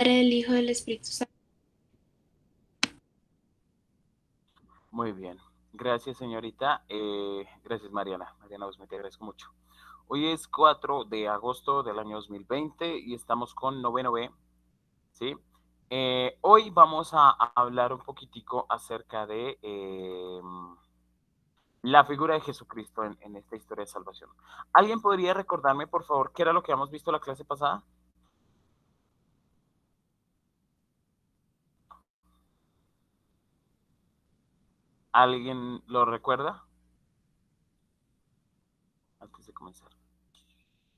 del Hijo del Espíritu Santo. Muy bien. Gracias, señorita. Gracias, Mariana. Mariana, vos me te agradezco mucho. Hoy es 4 de agosto del año 2020 y estamos con noveno B, ¿sí? Hoy vamos a hablar un poquitico acerca de la figura de Jesucristo en esta historia de salvación. ¿Alguien podría recordarme, por favor, qué era lo que habíamos visto la clase pasada? ¿Alguien lo recuerda? Antes de comenzar.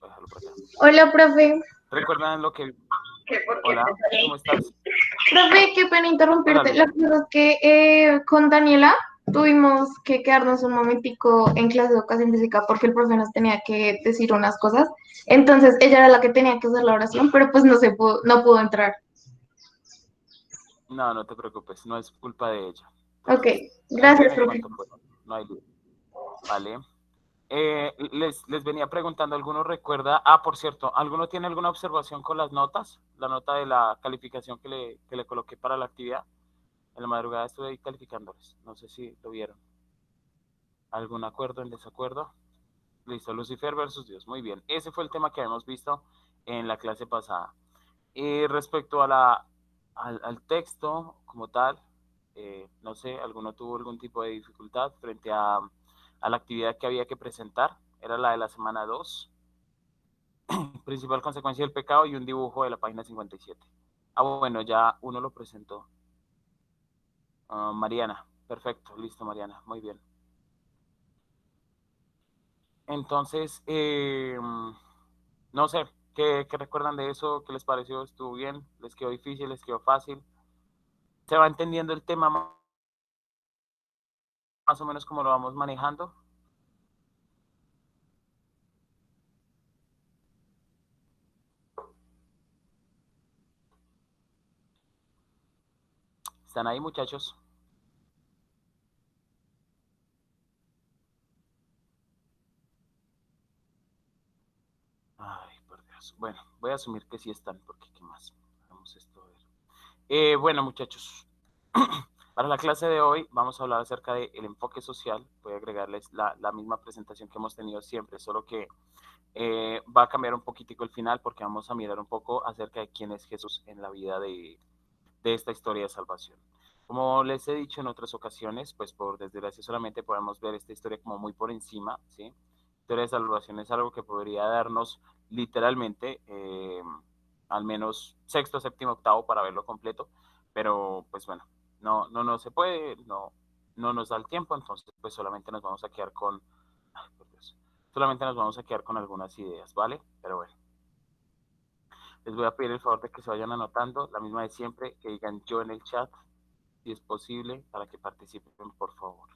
Voy a dejarlo por acá. Hola, profe. ¿Recuerdan lo que... Hola, ¿cómo estás? Profe, qué pena interrumpirte. Hola, La cosa es que con Daniela tuvimos que quedarnos un momentico en clase de educación física porque el profe nos tenía que decir unas cosas. Entonces ella era la que tenía que hacer la oración, pero pues no pudo entrar. No, no te preocupes, no es culpa de ella. Ok, Entonces, gracias, entren en profe. cuanto puedan, no hay lío. Vale. Les venía preguntando, ¿alguno recuerda? Ah, por cierto, ¿alguno tiene alguna observación con las notas? La nota de la calificación que le coloqué para la actividad. En la madrugada estuve ahí calificándoles. No sé si lo vieron. ¿Algún acuerdo en desacuerdo? Listo, Lucifer versus Dios. Muy bien. Ese fue el tema que habíamos visto en la clase pasada. Respecto a al texto como tal, no sé, ¿alguno tuvo algún tipo de dificultad frente a la actividad que había que presentar? Era la de la semana 2, principal consecuencia del pecado y un dibujo de la página 57. Ah, bueno, ya uno lo presentó. Mariana, perfecto, listo Mariana, muy bien. Entonces, no sé, ¿qué recuerdan de eso? ¿Qué les pareció? ¿Estuvo bien? ¿Les quedó difícil? ¿Les quedó fácil? ¿Se va entendiendo el tema más o menos como lo vamos manejando? ¿Están ahí, muchachos? Ay, por Dios. Bueno, voy a asumir que sí están, porque ¿qué más? Vamos esto a ver. Bueno, muchachos, para la clase de hoy vamos a hablar acerca del enfoque social. Voy a agregarles la misma presentación que hemos tenido siempre, solo que va a cambiar un poquitico el final porque vamos a mirar un poco acerca de quién es Jesús en la vida de esta historia de salvación. Como les he dicho en otras ocasiones, pues por desgracia solamente podemos ver esta historia como muy por encima, ¿sí? La historia de salvación es algo que podría darnos literalmente al menos sexto, séptimo, octavo para verlo completo, pero pues bueno, no se puede, no nos da el tiempo, entonces pues solamente nos vamos a quedar con, ay, por Dios, solamente nos vamos a quedar con algunas ideas, ¿vale? Pero bueno. Les voy a pedir el favor de que se vayan anotando, la misma de siempre, que digan yo en el chat, si es posible, para que participen, por favor.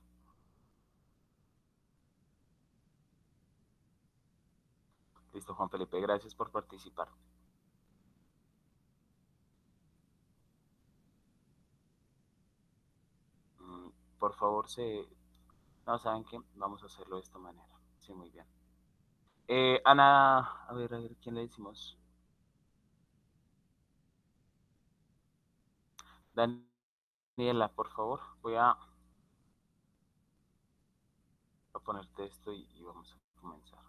Listo, Juan Felipe, gracias por participar. Por favor, no, ¿saben qué? Vamos a hacerlo de esta manera. Sí, muy bien. Ana, a ver, ¿quién le decimos? Daniela, por favor, voy a ponerte esto y vamos a comenzar.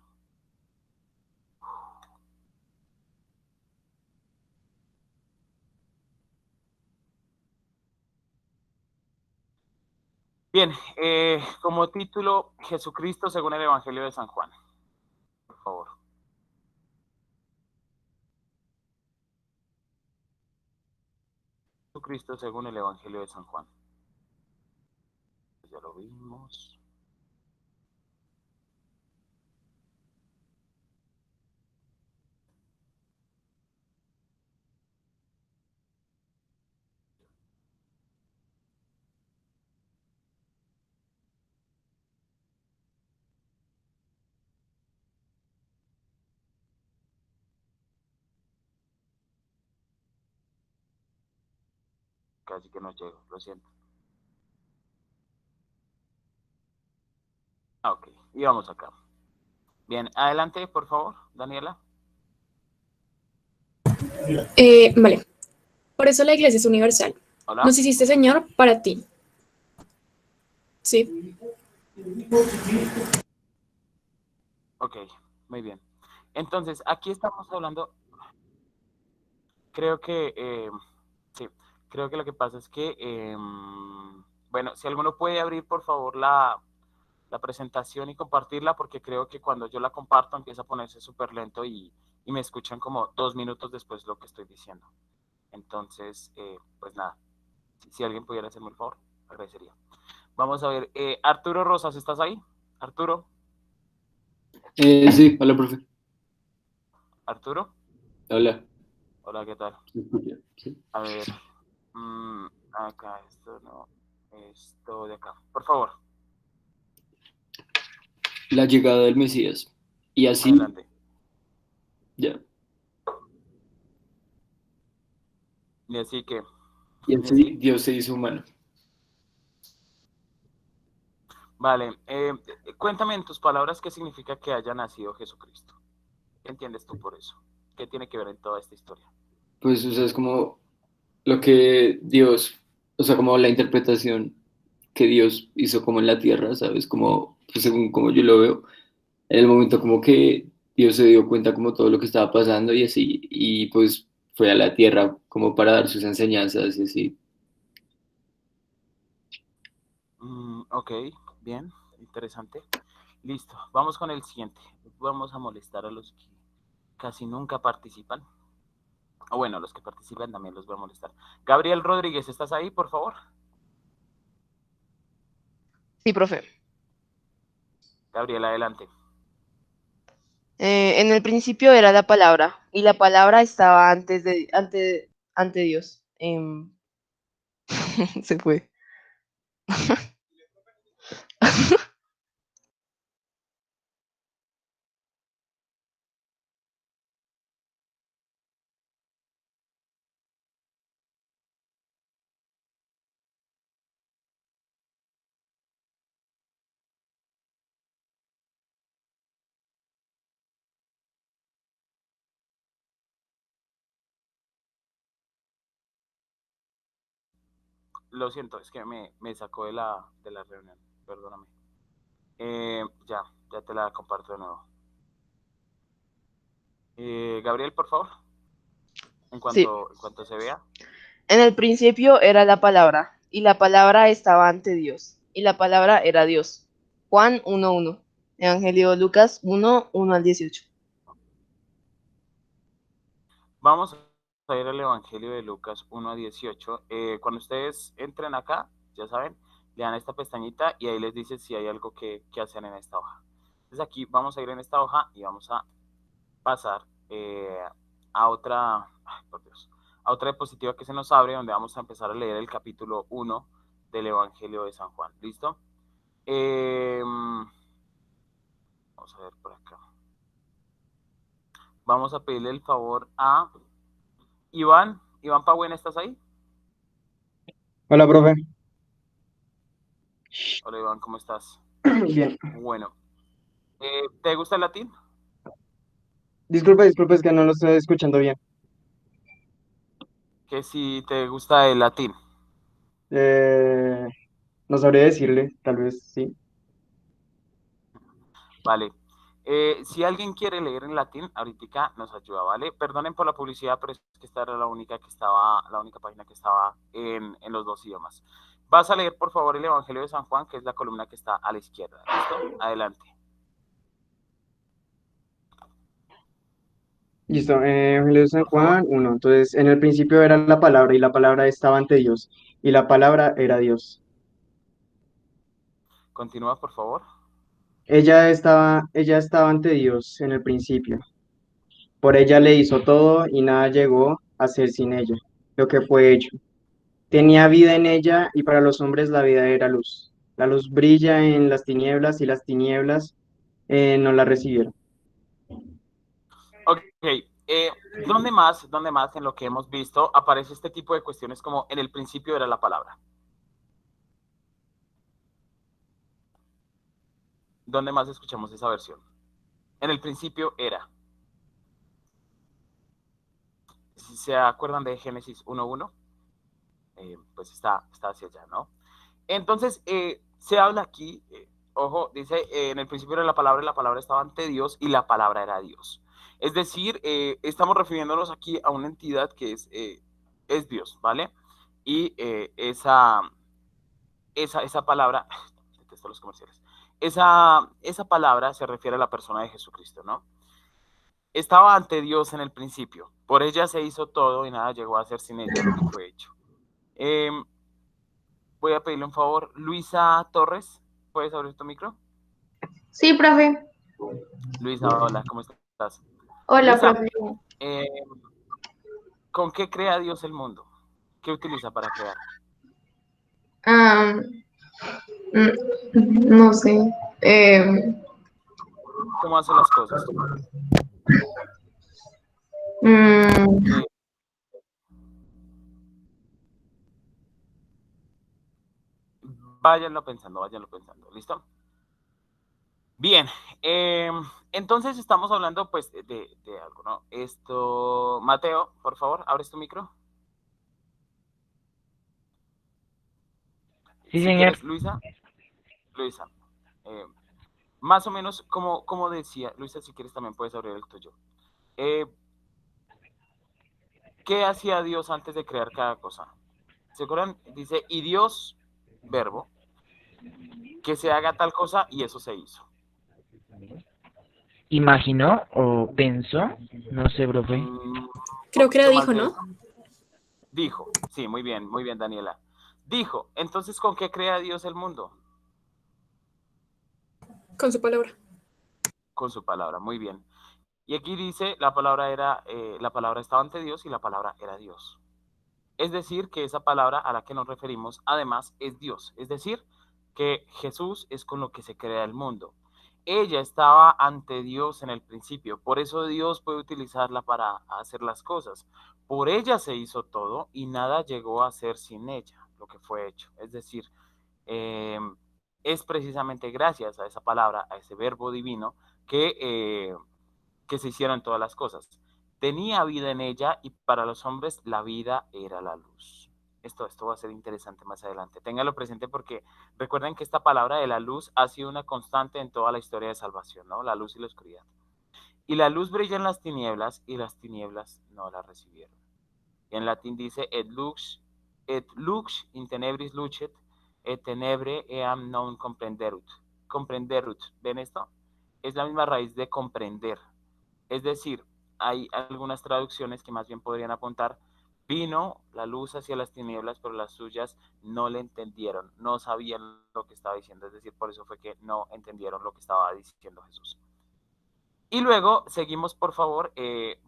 Bien, como título, Jesucristo según el Evangelio de San Juan. Por favor. Jesucristo según el Evangelio de San Juan. Ya lo vimos. Casi que no llego, lo siento. Ok, y vamos acá. Bien, adelante, por favor, Daniela. Vale. Por eso la iglesia es universal. Hola. Nos hiciste Señor para ti. Sí. Ok, muy bien. Entonces, aquí estamos hablando, creo que, sí, creo que lo que pasa es que, bueno, si alguno puede abrir, por favor, la presentación y compartirla, porque creo que cuando yo la comparto empieza a ponerse súper lento y me escuchan como 2 minutos después lo que estoy diciendo. Entonces, pues nada, si alguien pudiera hacerme el favor, agradecería. Vamos a ver, Arturo Rosas, ¿estás ahí? Arturo, Sí, hola, profe. Arturo, Hola. hola, ¿qué tal? ¿Se escucha? Sí. A ver, acá, esto no, esto de acá, por favor, La llegada del Mesías. Y así, adelante. ya. Y así que, Y y así así, Dios se hizo humano. vale, cuéntame en tus palabras qué significa que haya nacido Jesucristo. ¿Qué entiendes tú por eso? ¿Qué tiene que ver en toda esta historia? Pues, o sea, es como lo que Dios, o sea, como la interpretación que Dios hizo como en la tierra, ¿sabes? Como, pues, según como yo lo veo, en el momento como que Dios se dio cuenta como todo lo que estaba pasando y así, y pues fue a la tierra como para dar sus enseñanzas y así. Ok, bien, interesante. Listo, vamos con el siguiente. Vamos a molestar a los que casi nunca participan. O bueno, los que participan también los voy a molestar. Gabriel Rodríguez, ¿estás ahí, por favor? Sí, profe. Gabriel, adelante. En el principio era la palabra, y la palabra estaba ante Dios. Se fue. Lo siento, es que me sacó de la reunión. Perdóname. Ya te la comparto de nuevo. Gabriel, por favor, Sí. en cuanto se vea. En el principio era la palabra, y la palabra estaba ante Dios, y la palabra era Dios. Juan 1:1. Evangelio de Lucas 1:1 al 18. Vamos a ir al Evangelio de Lucas 1 a 18. Cuando ustedes entren acá, ya saben, le dan esta pestañita y ahí les dice si hay algo que hacer en esta hoja. Entonces aquí vamos a ir en esta hoja y vamos a pasar a otra, ay, por Dios, a otra diapositiva que se nos abre donde vamos a empezar a leer el capítulo 1 del Evangelio de San Juan. ¿Listo? Vamos a ver por acá. Vamos a pedirle el favor a Iván. Iván Pagüen, ¿estás ahí? Hola, profe. Hola Iván, ¿cómo estás? Bien. Bueno, ¿te gusta el latín? Disculpe, es que no lo estoy escuchando bien. Que si te gusta el latín. Eh, no sabría decirle, tal vez sí. Vale. Si alguien quiere leer en latín, ahorita nos ayuda, ¿vale? Perdonen por la publicidad, pero es que esta era la única la única página que estaba en los dos idiomas. Vas a leer, por favor, el Evangelio de San Juan, que es la columna que está a la izquierda. ¿Listo? Adelante. Listo. Evangelio de San Por favor, Juan 1. Entonces, en el principio era la palabra y la palabra estaba ante Dios y la palabra era Dios. continúa, por favor. Ella estaba ante Dios en el principio. Por ella le hizo todo y nada llegó a ser sin ella, lo que fue hecho. Tenía vida en ella y para los hombres la vida era luz. La luz brilla en las tinieblas y las tinieblas no la recibieron. Ok. ¿Dónde más en lo que hemos visto aparece este tipo de cuestiones como en el principio era la palabra? ¿Dónde más escuchamos esa versión? En el principio era. Si se acuerdan de Génesis 1:1, pues está hacia allá, ¿no? Entonces, se habla aquí, ojo, dice, en el principio era la palabra y la palabra estaba ante Dios y la palabra era Dios. Es decir, estamos refiriéndonos aquí a una entidad que es Dios, ¿vale? Y esa palabra, detesto los comerciales, esa palabra se refiere a la persona de Jesucristo, ¿no? Estaba ante Dios en el principio, por ella se hizo todo y nada llegó a ser sin ella lo que fue hecho. Voy a pedirle un favor, Luisa Torres, ¿puedes abrir tu micro? Sí, profe. Luisa, hola, ¿cómo estás? Hola, Luisa, profe. ¿con qué crea Dios el mundo? ¿Qué utiliza para crear? Ah, no sé. ¿Cómo hace las cosas? Mm, ¿Qué? Váyanlo pensando, ¿listo? Bien, entonces estamos hablando pues de algo, ¿no? Esto, Mateo, por favor, ¿abres tu micro? Sí, Si señor. quieres, Luisa, más o menos como decía, Luisa, si quieres también puedes abrir el tuyo. Eh, ¿Qué hacía Dios antes de crear cada cosa? ¿Se acuerdan? Dice, y Dios, verbo, que se haga tal cosa y eso se hizo. ¿Imaginó o pensó? No sé, profe. Un Creo que era poquito más dijo, de ¿no? eso. Dijo, sí, muy bien, Daniela. Dijo, entonces, ¿con qué crea Dios el mundo? Con su palabra. Con su palabra, muy bien. Y aquí dice, la palabra estaba ante Dios y la palabra era Dios. Es decir, que esa palabra a la que nos referimos, además, es Dios. Es decir, que Jesús es con lo que se crea el mundo. Ella estaba ante Dios en el principio, por eso Dios puede utilizarla para hacer las cosas. Por ella se hizo todo y nada llegó a ser sin ella, lo que fue hecho. Es decir, eh, es precisamente gracias a esa palabra, a ese verbo divino, que se hicieron todas las cosas. Tenía vida en ella y para los hombres la vida era la luz. Esto va a ser interesante más adelante. Ténganlo presente porque recuerden que esta palabra de la luz ha sido una constante en toda la historia de salvación, ¿no? La luz y la oscuridad. Y la luz brilla en las tinieblas y las tinieblas no la recibieron. Y en latín dice, et lux in tenebris lucet, et tenebre eam non comprenderut. Comprenderut, ¿ven esto? Es la misma raíz de comprender. Es decir, hay algunas traducciones que más bien podrían apuntar, vino la luz hacia las tinieblas, pero las suyas no le entendieron, no sabían lo que estaba diciendo, es decir, por eso fue que no entendieron lo que estaba diciendo Jesús. Y luego seguimos, por favor,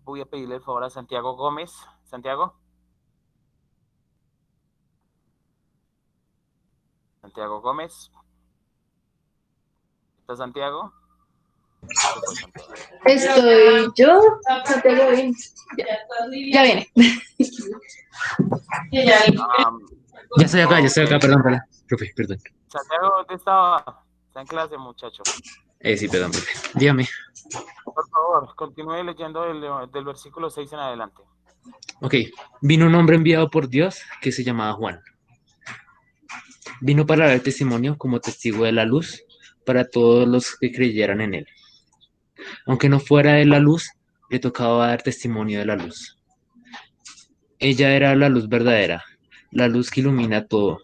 voy a pedirle el favor a Santiago Gómez. Santiago. Santiago Gómez. ¿Está Santiago? Se fue Santiago. Estoy yo. Santiago, bien. Ya viene. Ya estoy acá, perdón, profe, perdón. Santiago, ¿dónde estaba? Está en clase, muchacho. Sí, perdón, profe. Dígame. Por favor, continúe leyendo del versículo 6 en adelante. Ok. Vino un hombre enviado por Dios que se llamaba Juan. Vino para dar testimonio como testigo de la luz para todos los que creyeran en él. Aunque no fuera de la luz, le tocaba dar testimonio de la luz. Ella era la luz verdadera, la luz que ilumina todo,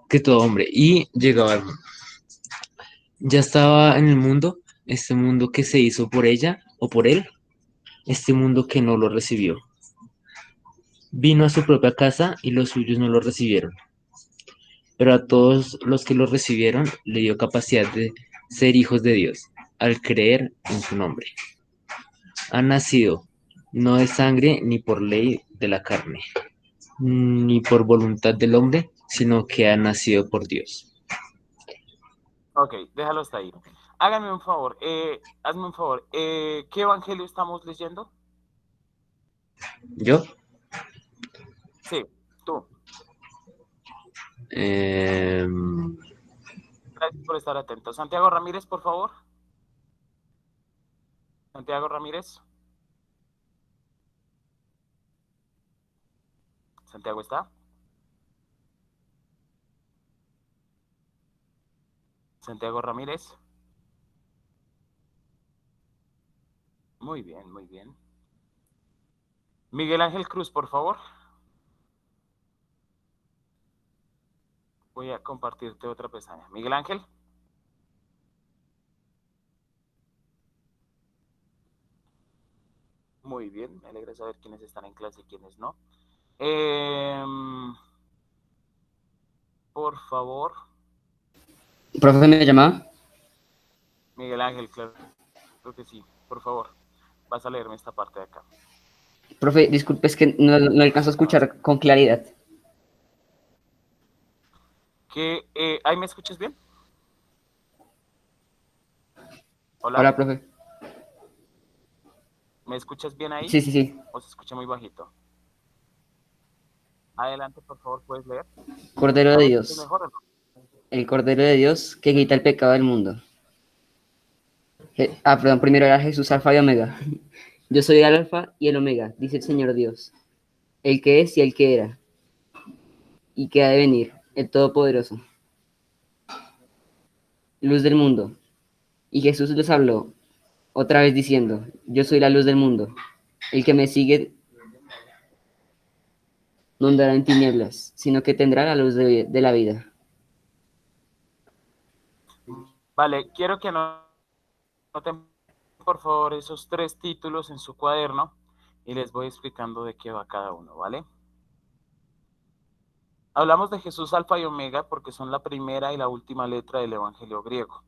que todo hombre, y llegaba al mundo. Ya estaba en el mundo, este mundo que se hizo por ella o por él, este mundo que no lo recibió. Vino a su propia casa y los suyos no lo recibieron. Pero a todos los que lo recibieron le dio capacidad de ser hijos de Dios, al creer en su nombre. Han nacido no de sangre ni por ley de la carne, ni por voluntad del hombre, sino que han nacido por Dios. Ok, déjalo hasta ahí. Háganme un favor, hazme un favor. ¿Qué evangelio estamos leyendo? ¿Yo? Sí, tú. Em, Gracias por estar atento. Santiago Ramírez, por favor. Santiago Ramírez. ¿Santiago está? Santiago Ramírez. Muy bien, muy bien. Miguel Ángel Cruz, por favor. Voy a compartirte otra pestaña. Miguel Ángel. Muy bien, me alegra saber quiénes están en clase y quiénes no. Por favor, Profe, ¿me llamaba? Miguel Ángel, claro que sí. Por favor, vas a leerme esta parte de acá. Profe, disculpe, es que no alcanzo a escuchar con claridad. ¿Ahí me escuchas bien? Hola, Hola, profe. ¿me escuchas bien ahí? Sí, sí, sí. ¿O se escucha muy bajito? Adelante, por favor, ¿puedes leer? Cordero ¿Ahora de me escuchas Dios. mejor o no? El Cordero de Dios que quita el pecado del mundo. Perdón, primero era Jesús, Alfa y Omega. Yo soy el Alfa y el Omega, dice el Señor Dios. El que es y el que era, y que ha de venir, el Todopoderoso. Luz del mundo. Y Jesús les habló otra vez diciendo, yo soy la luz del mundo. El que me sigue no andará en tinieblas, sino que tendrá la luz de la vida. Vale, quiero que anoten, por favor, esos 3 títulos en su cuaderno y les voy explicando de qué va cada uno, ¿vale? Hablamos de Jesús Alfa y Omega porque son la primera y la última letra del Evangelio griego.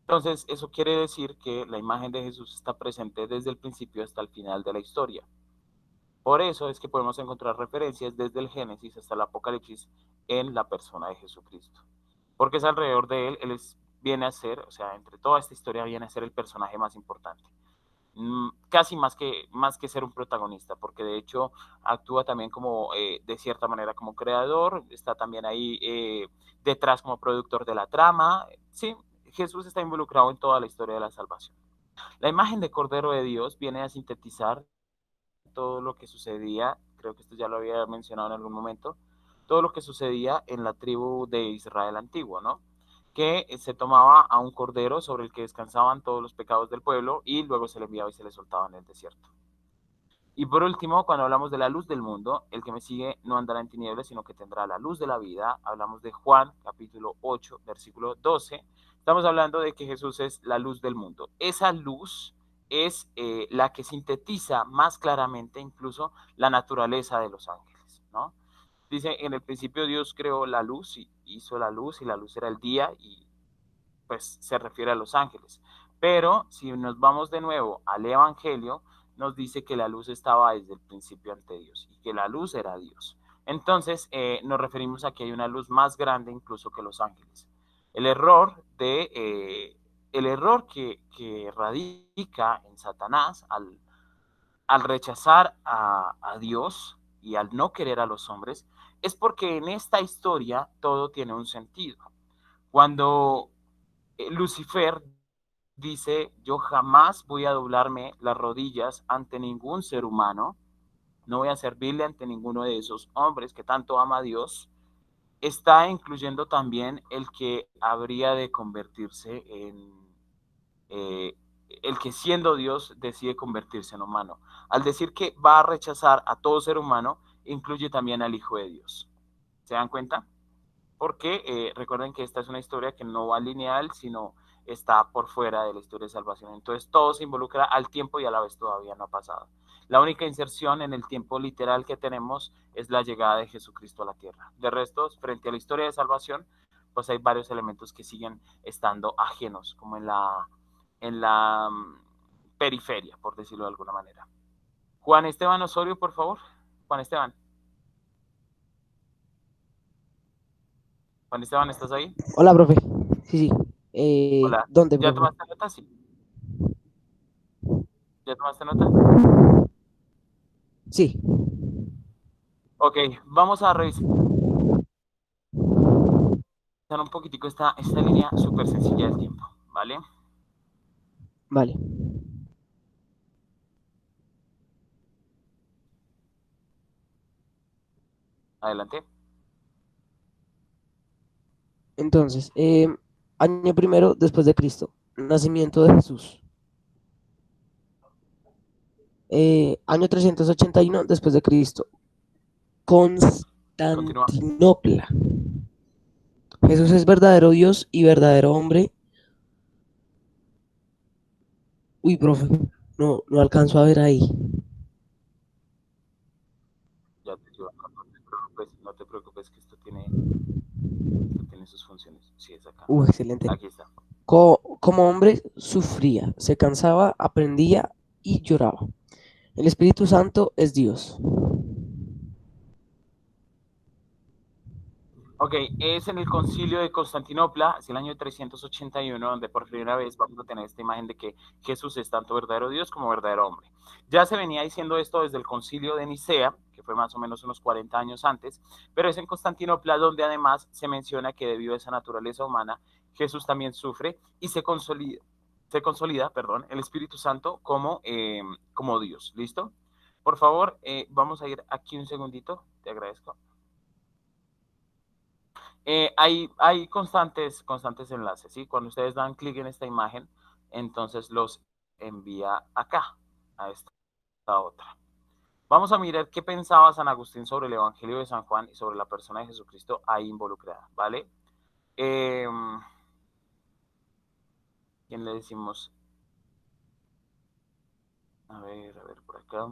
Entonces, eso quiere decir que la imagen de Jesús está presente desde el principio hasta el final de la historia. Por eso es que podemos encontrar referencias desde el Génesis hasta el Apocalipsis en la persona de Jesucristo. Porque es alrededor de él, viene a ser, o sea, entre toda esta historia viene a ser el personaje más importante. Casi más que ser un protagonista, porque de hecho actúa también como, de cierta manera, como creador, está también ahí detrás como productor de la trama. Sí, Jesús está involucrado en toda la historia de la salvación. La imagen de Cordero de Dios viene a sintetizar todo lo que sucedía, creo que esto ya lo había mencionado en algún momento, todo lo que sucedía en la tribu de Israel antiguo, ¿no? Que se tomaba a un cordero sobre el que descansaban todos los pecados del pueblo y luego se le enviaba y se le soltaba en el desierto. Y por último, cuando hablamos de la luz del mundo, el que me sigue no andará en tinieblas, sino que tendrá la luz de la vida. Hablamos de Juan, capítulo 8, versículo 12. Estamos hablando de que Jesús es la luz del mundo. Esa luz es la que sintetiza más claramente incluso la naturaleza de los ángeles, ¿no? Dice, en el principio Dios creó la luz y hizo la luz y la luz era el día y pues se refiere a los ángeles. Pero si nos vamos de nuevo al Evangelio, nos dice que la luz estaba desde el principio ante Dios y que la luz era Dios. Entonces nos referimos a que hay una luz más grande incluso que los ángeles. El error que radica en Satanás al rechazar a Dios y al no querer a los hombres es porque en esta historia todo tiene un sentido. Cuando Lucifer dice, yo jamás voy a doblarme las rodillas ante ningún ser humano, no voy a servirle ante ninguno de esos hombres que tanto ama a Dios, está incluyendo también el que habría de convertirse eh, el que siendo Dios decide convertirse en humano. Al decir que va a rechazar a todo ser humano, incluye también al Hijo de Dios. ¿Se dan cuenta? Porque recuerden que esta es una historia que no va lineal, sino está por fuera de la historia de salvación. Entonces todo se involucra al tiempo y a la vez todavía no ha pasado. La única inserción en el tiempo literal que tenemos es la llegada de Jesucristo a la tierra. De resto, frente a la historia de salvación, pues hay varios elementos que siguen estando ajenos, como en la periferia, por decirlo de alguna manera. Juan Esteban Osorio, por favor. Juan Esteban. Juan Esteban, ¿estás ahí? Hola, profe. Sí, sí. Hola. ¿Dónde, ¿Ya profe? tomaste nota? Sí. ¿Ya tomaste nota? Sí, Ok, vamos a revisar un poquitico esta línea súper sencilla del tiempo, ¿vale? vale. Adelante. Entonces, año primero después de Cristo, nacimiento de Jesús. Año 381 después de Cristo, Continúa. Constantinopla. Jesús es verdadero Dios y verdadero hombre. Uy, profe, no alcanzo a ver ahí. Ya te digo, no te preocupes que esto tiene sus funciones. Sí, es acá. Excelente. Aquí está. Como hombre sufría, se cansaba, aprendía y lloraba. El Espíritu Santo es Dios. Ok, es en el concilio de Constantinopla, es el año 381, donde por primera vez vamos a tener esta imagen de que Jesús es tanto verdadero Dios como verdadero hombre. Ya se venía diciendo esto desde el concilio de Nicea, que fue más o menos unos 40 años antes, pero es en Constantinopla donde además se menciona que debido a esa naturaleza humana, Jesús también sufre y se consolida, el Espíritu Santo como Dios. ¿Listo? Por favor, vamos a ir aquí un segundito, te agradezco. Hay constantes enlaces, ¿sí? Cuando ustedes dan clic en esta imagen, entonces los envía acá, a esta otra. Vamos a mirar qué pensaba San Agustín sobre el Evangelio de San Juan y sobre la persona de Jesucristo ahí involucrada, ¿vale? ¿Quién le decimos? A ver, por acá.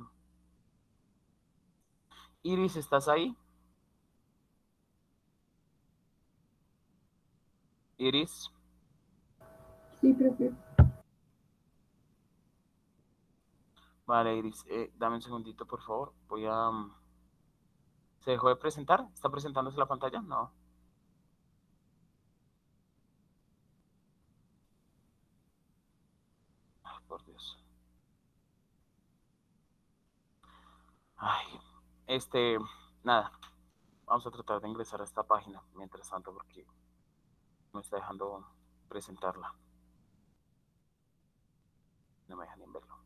Iris, ¿estás ahí? Iris. Sí, profe. Vale, Iris, dame un segundito, por favor. ¿Se dejó de presentar? ¿Está presentándose la pantalla? No. Ay, por Dios. Ay, nada. Vamos a tratar de ingresar a esta página mientras tanto porque me está dejando presentarla. No me dejan ni verlo.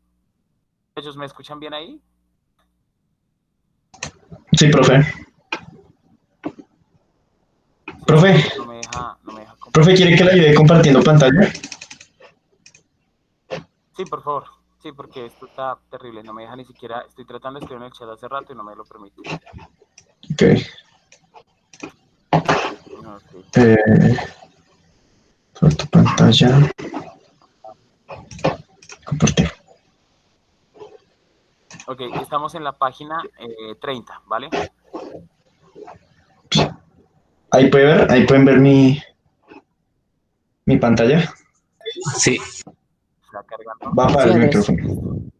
¿Ellos me escuchan bien ahí? Sí, profe. Sí, Profe, no me deja profe, ¿quiere que le ayude compartiendo pantalla? Sí, por favor. Sí, porque esto está terrible. No me deja ni siquiera. Estoy tratando de escribir en el chat hace rato y no me lo permite. Ok. Okay. Suelto pantalla. Compartir. Ok, estamos en la página 30, ¿vale? Ahí pueden ver mi pantalla. Sí. Está cargando. Va a apagar Sí, el Andrés. micrófono.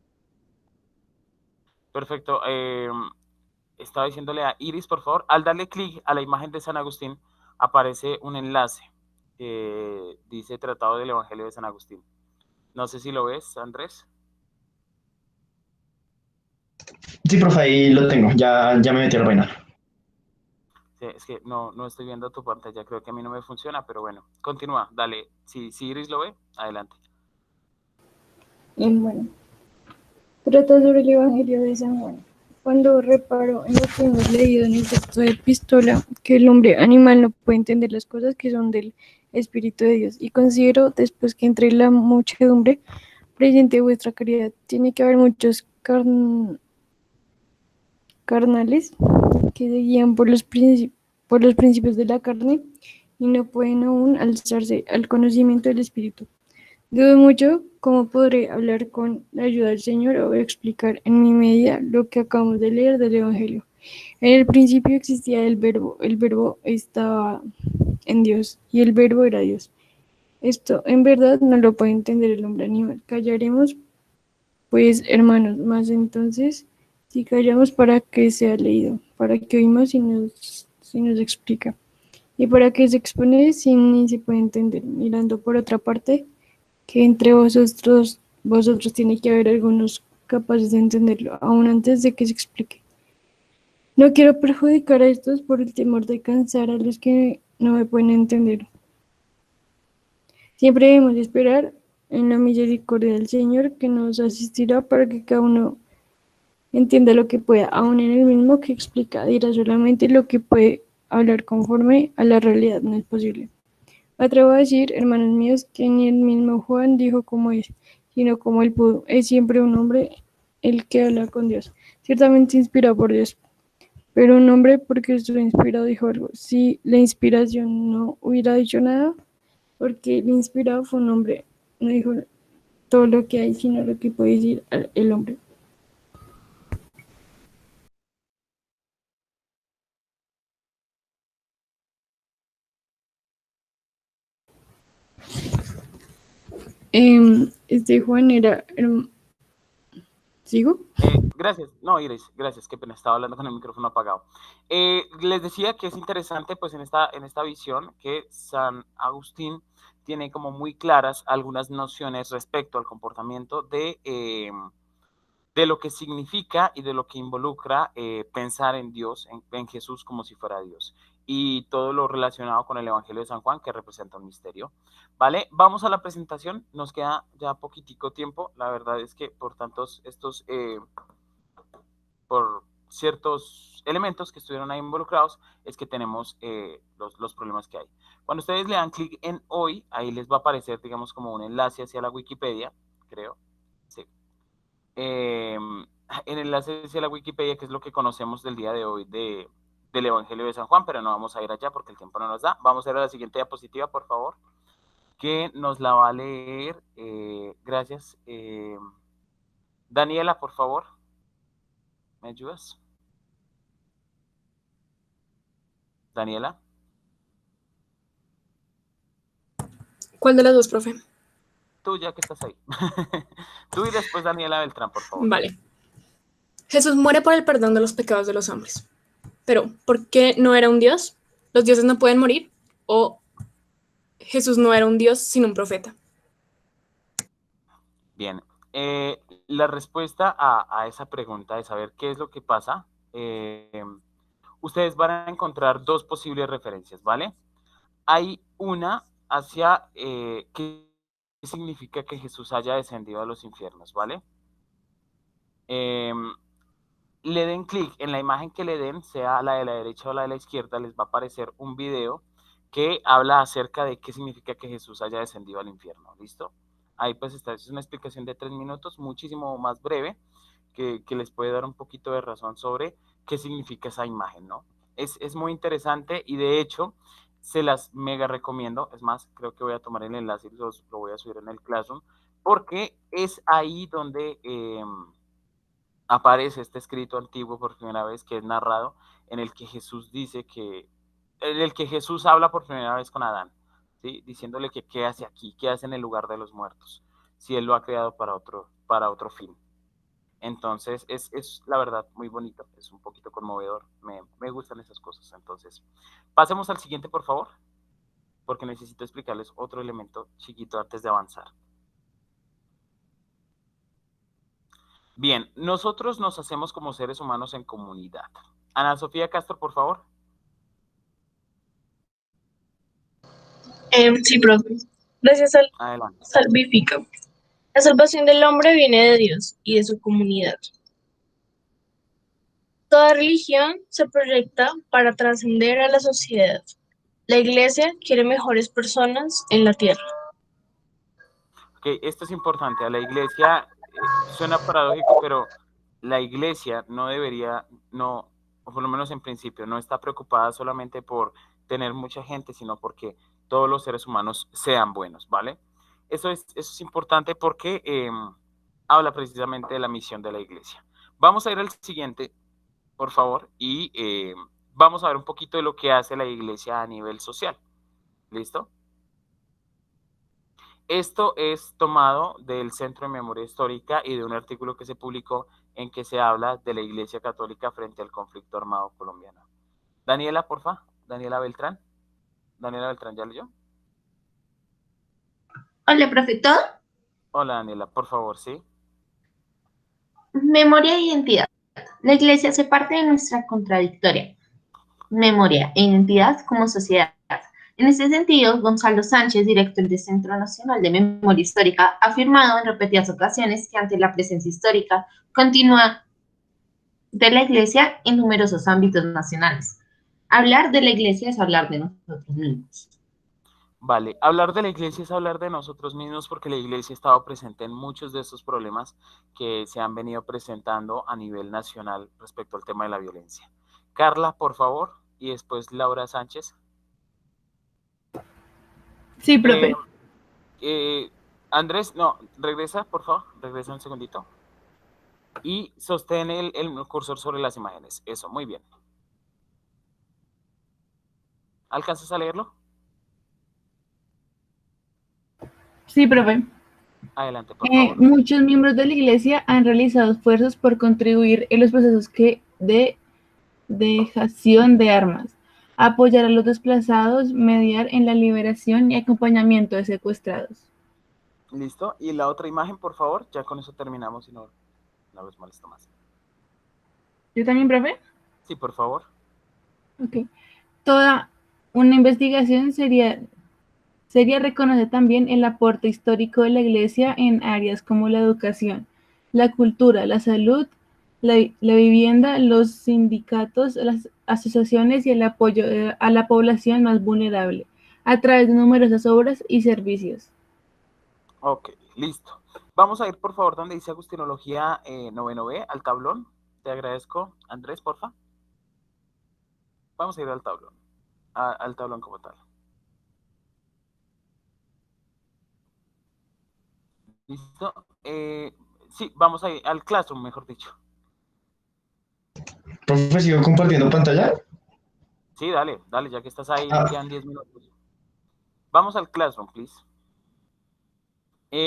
Perfecto. Estaba diciéndole a Iris, por favor, al darle clic a la imagen de San Agustín, aparece un enlace que dice Tratado del Evangelio de San Agustín. No sé si lo ves, Andrés. Sí, profe, ahí lo tengo. Ya me metí a la vaina. Sí, es que no estoy viendo tu pantalla, creo que a mí no me funciona, pero bueno, continúa, dale. Si Iris lo ve, adelante. Bueno, trata sobre el Evangelio de San Juan. Cuando reparo en lo que hemos leído en el texto de epístola, que el hombre animal no puede entender las cosas que son del Espíritu de Dios, y considero después que entre la muchedumbre presente vuestra caridad tiene que haber muchos carnales que se guían por los principios de la carne y no pueden aún alzarse al conocimiento del Espíritu. Dudo mucho cómo podré hablar con la ayuda del Señor o explicar en mi medida lo que acabamos de leer del Evangelio. En el principio existía el verbo estaba en Dios y el verbo era Dios. Esto en verdad no lo puede entender el hombre animal. Callaremos, pues, hermanos, más entonces, si callamos para que sea leído, para que oímos si nos explica, y para que se expone si ni se puede entender, mirando por otra parte, que entre vosotros tiene que haber algunos capaces de entenderlo, aún antes de que se explique. No quiero perjudicar a estos por el temor de cansar a los que no me pueden entender. Siempre debemos esperar en la misericordia del Señor que nos asistirá para que cada uno entienda lo que pueda, aún en el mismo que explica, dirá solamente lo que puede hablar conforme a la realidad, no es posible. Me atrevo a decir, hermanos míos, que ni el mismo Juan dijo cómo es, sino como él pudo. Es siempre un hombre el que habla con Dios, ciertamente inspirado por Dios, pero un hombre porque estuvo inspirado dijo algo. Si la inspiración no hubiera dicho nada, porque el inspirado fue un hombre, no dijo todo lo que hay, sino lo que puede decir el hombre. Este Juan era... ¿Sigo? Gracias, no, Iris, gracias, qué pena, estaba hablando con el micrófono apagado. Les decía que es interesante, pues, en esta visión que San Agustín tiene como muy claras algunas nociones respecto al comportamiento de lo que significa y de lo que involucra pensar en Dios, en Jesús como si fuera Dios, y todo lo relacionado con el Evangelio de San Juan, que representa un misterio. ¿Vale? Vamos a la presentación, nos queda ya poquitico tiempo, la verdad es que por tantos por ciertos elementos que estuvieron ahí involucrados, es que tenemos los problemas que hay. Cuando ustedes le dan clic en hoy, ahí les va a aparecer, digamos, como un enlace hacia la Wikipedia, creo, sí. En el enlace hacia la Wikipedia, que es lo que conocemos del día de hoy del Evangelio de San Juan, pero no vamos a ir allá porque el tiempo no nos da. Vamos a ir a la siguiente diapositiva, por favor, que nos la va a leer. Gracias. Daniela, por favor, ¿me ayudas? Daniela. ¿Cuál de las dos, profe? Tú, ya que estás ahí. Tú y después Daniela Beltrán, por favor. Vale. Jesús muere por el perdón de los pecados de los hombres. Pero, ¿por qué no era un Dios? ¿Los dioses no pueden morir? ¿O Jesús no era un Dios sino un profeta? Bien. La respuesta a esa pregunta de saber qué es lo que pasa, ustedes van a encontrar dos posibles referencias, ¿vale? Hay una hacia qué significa que Jesús haya descendido a los infiernos, ¿vale? Le den clic en la imagen que le den, sea la de la derecha o la de la izquierda, les va a aparecer un video que habla acerca de qué significa que Jesús haya descendido al infierno, ¿listo? Ahí pues está, es una explicación de 3 minutos, muchísimo más breve, que les puede dar un poquito de razón sobre qué significa esa imagen, ¿no? Es muy interesante y de hecho se las mega recomiendo, es más, creo que voy a tomar el enlace y lo voy a subir en el Classroom, porque es ahí donde aparece este escrito antiguo por primera vez, que es narrado, en el que Jesús dice que, en el que Jesús habla por primera vez con Adán, ¿sí? Diciéndole que qué hace aquí, qué hace en el lugar de los muertos, si él lo ha creado para otro fin. Entonces, es la verdad muy bonito, es un poquito conmovedor, me gustan esas cosas. Entonces, pasemos al siguiente, por favor, porque necesito explicarles otro elemento chiquito antes de avanzar. Bien, nosotros nos hacemos como seres humanos en comunidad. Ana Sofía Castro, por favor. Sí, profe. Gracias al Adelante. salvífico. La salvación del hombre viene de Dios y de su comunidad. Toda religión se proyecta para trascender a la sociedad. La iglesia quiere mejores personas en la tierra. Ok, esto es importante. A la iglesia, suena paradójico, pero la iglesia no debería, no, o por lo menos en principio, no está preocupada solamente por tener mucha gente, sino porque todos los seres humanos sean buenos, ¿vale? Eso es importante porque habla precisamente de la misión de la iglesia. Vamos a ir al siguiente, por favor, y vamos a ver un poquito de lo que hace la iglesia a nivel social. ¿Listo? Esto es tomado del Centro de Memoria Histórica y de un artículo que se publicó en que se habla de la Iglesia Católica frente al conflicto armado colombiano. Daniela, porfa. Daniela Beltrán. Daniela Beltrán, ¿ya leyó? Hola, profe, ¿todo? Hola, Daniela, por favor, ¿sí? Memoria e identidad. La iglesia hace parte de nuestra contradictoria. Memoria e identidad como sociedad. En este sentido, Gonzalo Sánchez, director del Centro Nacional de Memoria Histórica, ha afirmado en repetidas ocasiones que ante la presencia histórica continua de la Iglesia en numerosos ámbitos nacionales. Hablar de la Iglesia es hablar de nosotros mismos. Vale, hablar de la iglesia es hablar de nosotros mismos porque la iglesia ha estado presente en muchos de estos problemas que se han venido presentando a nivel nacional respecto al tema de la violencia. Carla, por favor, y después Laura Sánchez. Sí, profe. Andrés, no, regresa, por favor, regresa un segundito. Y sostén el cursor sobre las imágenes. Eso, muy bien. ¿Alcanzas a leerlo? Sí, profe. Adelante, por favor. Muchos miembros de la Iglesia han realizado esfuerzos por contribuir en los procesos de dejación de armas, apoyar a los desplazados, mediar en la liberación y acompañamiento de secuestrados. Listo. Y la otra imagen, por favor. Ya con eso terminamos y no los molesto más. ¿Yo también, profe? Sí, por favor. Ok. Toda una investigación sería reconocer también el aporte histórico de la Iglesia en áreas como la educación, la cultura, la salud, la vivienda, los sindicatos, las asociaciones y el apoyo a la población más vulnerable, a través de numerosas obras y servicios. Ok, listo. Vamos a ir, por favor, donde dice Agustinología 9B, al tablón. Te agradezco. Andrés, porfa. Vamos a ir al tablón. Al tablón como tal. ¿Listo? Sí, vamos a ir al Classroom, mejor dicho. Profe, ¿sigo compartiendo pantalla? Sí, dale, ya que estás ahí, Ah. quedan 10 minutos. Vamos al Classroom, please.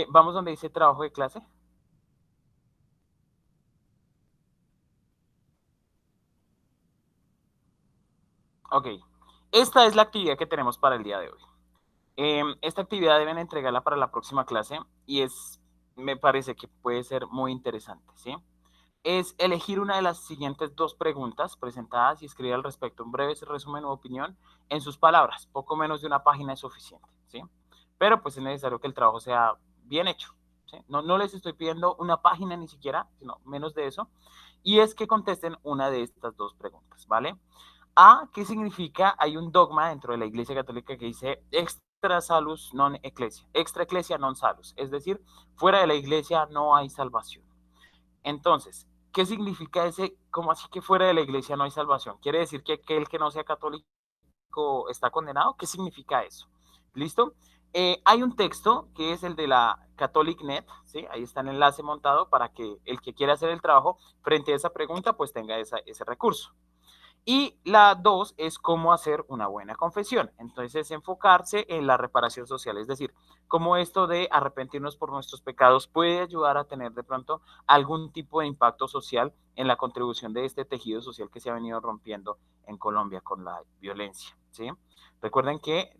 Vamos donde dice trabajo de clase. Ok, esta es la actividad que tenemos para el día de hoy. Esta actividad deben entregarla para la próxima clase y me parece que puede ser muy interesante, ¿sí? Es elegir una de las siguientes dos preguntas presentadas y escribir al respecto un breve resumen u opinión en sus palabras. Poco menos de una página es suficiente, ¿sí? Pero pues es necesario que el trabajo sea bien hecho, ¿sí? No les estoy pidiendo una página ni siquiera, sino menos de eso. Y es que contesten una de estas dos preguntas, ¿vale? A, ¿qué significa? Hay un dogma dentro de la Iglesia Católica que dice extra salus non ecclesia, extra ecclesia non salus, es decir, fuera de la Iglesia no hay salvación. Entonces, ¿qué significa ese? ¿Cómo así que fuera de la Iglesia no hay salvación? ¿Quiere decir que aquel que no sea católico está condenado? ¿Qué significa eso? ¿Listo? Hay un texto que es el de la CatholicNet, ¿sí? Ahí está el enlace montado para que el que quiera hacer el trabajo frente a esa pregunta pues tenga ese recurso. Y la dos es cómo hacer una buena confesión. Entonces es enfocarse en la reparación social, es decir, cómo esto de arrepentirnos por nuestros pecados puede ayudar a tener de pronto algún tipo de impacto social en la contribución de este tejido social que se ha venido rompiendo en Colombia con la violencia, ¿sí? Recuerden que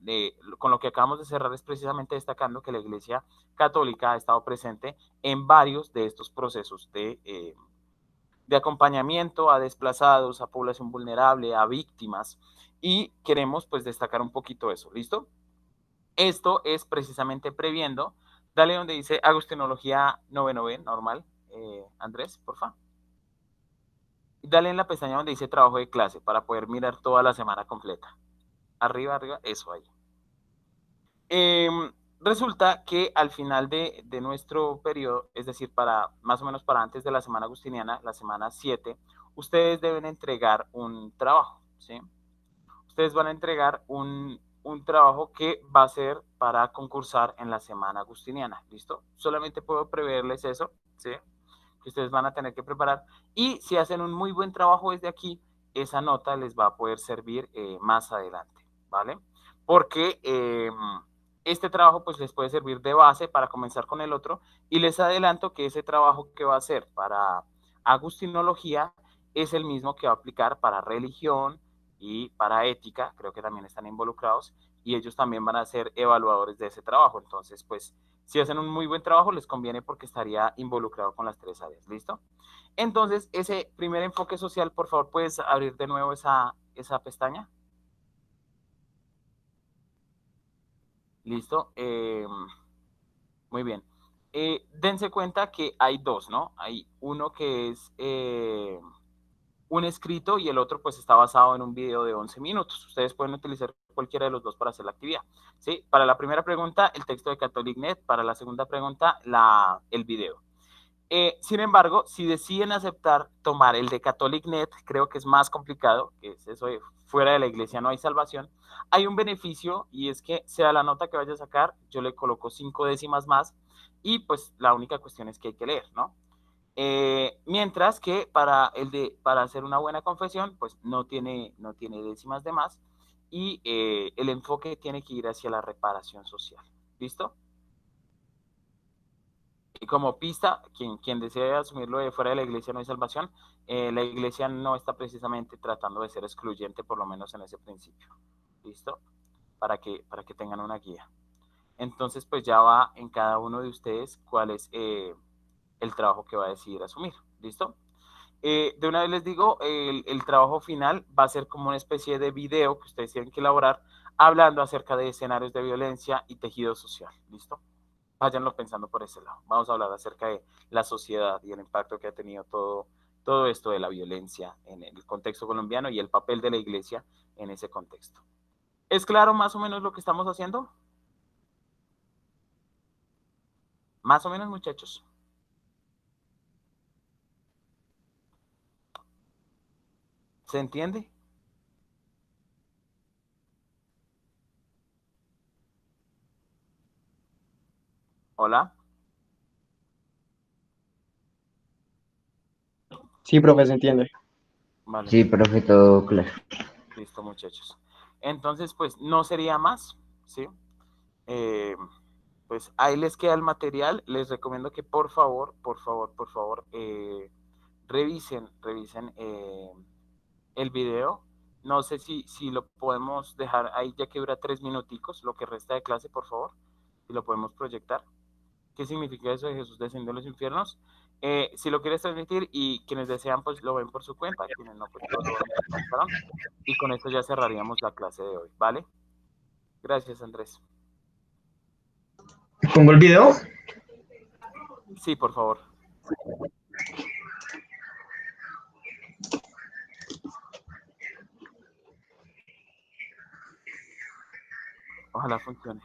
con lo que acabamos de cerrar es precisamente destacando que la Iglesia Católica ha estado presente en varios de estos procesos de acompañamiento a desplazados, a población vulnerable, a víctimas, y queremos pues destacar un poquito eso, ¿listo? Esto es precisamente previendo. Dale donde dice Agustinología 9 normal, Andrés, porfa. Dale en la pestaña donde dice trabajo de clase para poder mirar toda la semana completa. Arriba, eso ahí. Resulta que al final de nuestro periodo, es decir, más o menos para antes de la semana agustiniana, la semana 7, ustedes deben entregar un trabajo, ¿sí? Ustedes van a entregar un trabajo que va a ser para concursar en la semana agustiniana, ¿listo? Solamente puedo preverles eso, ¿sí? Que ustedes van a tener que preparar. Y si hacen un muy buen trabajo desde aquí, esa nota les va a poder servir más adelante, ¿vale? Porque este trabajo pues les puede servir de base para comenzar con el otro, y les adelanto que ese trabajo que va a hacer para agustinología es el mismo que va a aplicar para religión y para ética, creo que también están involucrados, y ellos también van a ser evaluadores de ese trabajo. Entonces pues si hacen un muy buen trabajo les conviene porque estaría involucrado con las tres áreas, ¿listo? Entonces ese primer enfoque social, por favor, puedes abrir de nuevo esa pestaña. Listo. Muy bien. Dense cuenta que hay dos, ¿no? Hay uno que es un escrito y el otro pues está basado en un video de 11 minutos. Ustedes pueden utilizar cualquiera de los dos para hacer la actividad. ¿Sí? Para la primera pregunta, el texto de CatholicNet. Para la segunda pregunta, el video. Sin embargo, si deciden aceptar tomar el de CatholicNet, creo que es más complicado, que es eso de fuera de la iglesia no hay salvación. Hay un beneficio y es que sea la nota que vaya a sacar, yo le coloco 5 décimas más y pues la única cuestión es que hay que leer, ¿no? Mientras que para hacer una buena confesión, pues no tiene décimas de más y el enfoque tiene que ir hacia la reparación social. ¿Listo? Y como pista, quien desee asumirlo de fuera de la iglesia no hay salvación, la iglesia no está precisamente tratando de ser excluyente, por lo menos en ese principio. ¿Listo? Para que tengan una guía. Entonces, pues ya va en cada uno de ustedes cuál es el trabajo que va a decidir asumir. ¿Listo? De una vez les digo, el trabajo final va a ser como una especie de video que ustedes tienen que elaborar hablando acerca de escenarios de violencia y tejido social. ¿Listo? Váyanlo pensando por ese lado. Vamos a hablar acerca de la sociedad y el impacto que ha tenido todo esto de la violencia en el contexto colombiano y el papel de la iglesia en ese contexto. ¿Es claro más o menos lo que estamos haciendo? Más o menos, muchachos. ¿Se entiende? Hola. Sí, profe, se entiende. Vale. Sí, profe, todo claro. Listo, muchachos. Entonces, pues, no sería más, ¿sí? Pues ahí les queda el material. Les recomiendo que por favor, revisen el video. No sé si lo podemos dejar ahí ya que dura 3 minuticos, lo que resta de clase, por favor. Si lo podemos proyectar. ¿Qué significa eso de Jesús descendió a los infiernos? Si lo quieres transmitir y quienes desean, pues lo ven por su cuenta, quienes no, pues lo ven por el salón. Y con esto ya cerraríamos la clase de hoy, ¿vale? Gracias, Andrés. ¿Pongo el video? Sí, por favor. Ojalá funcione.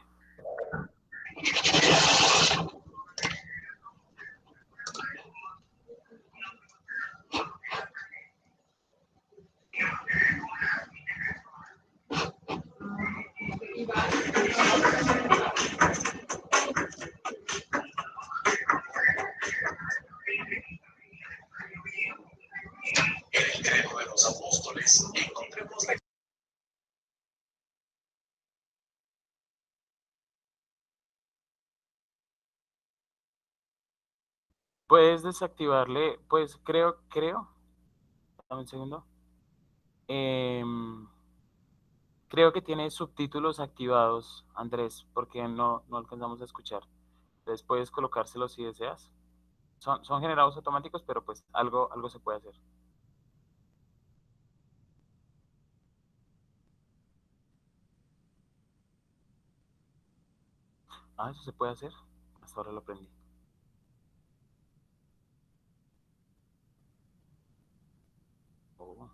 El credo de los apóstoles, encontremos la... Puedes desactivarle, pues creo, dame un segundo. Creo que tiene subtítulos activados, Andrés, porque no alcanzamos a escuchar. Entonces puedes colocárselos si deseas. Son generados automáticos, pero pues algo se puede hacer. Ah, eso se puede hacer. Hasta ahora lo aprendí. Oh.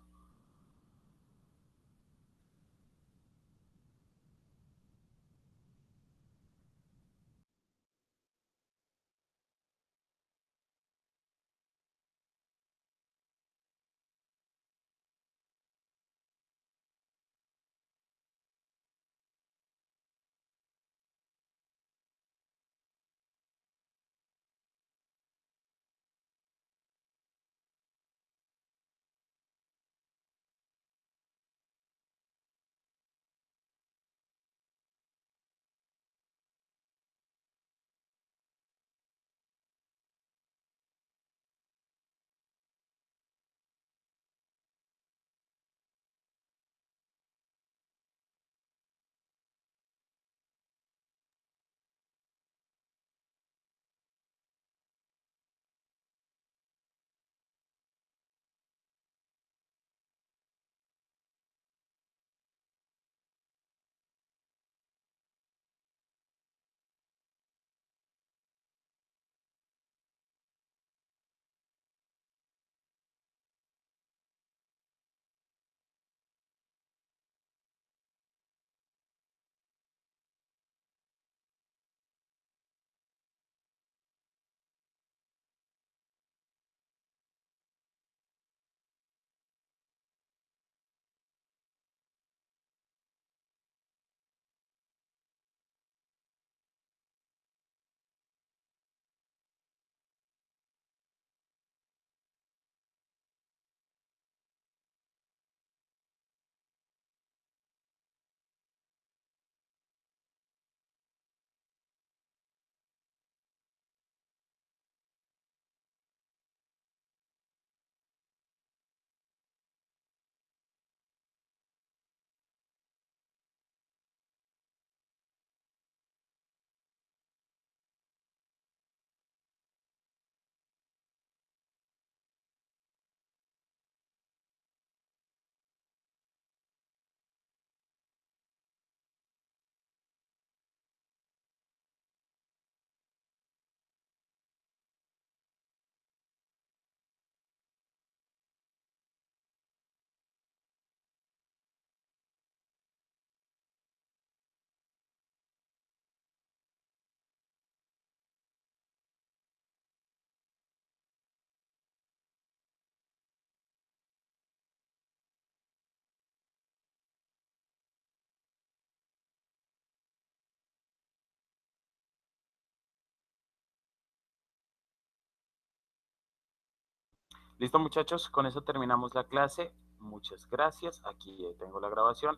Listo, muchachos, con eso terminamos la clase. Muchas gracias. Aquí tengo la grabación.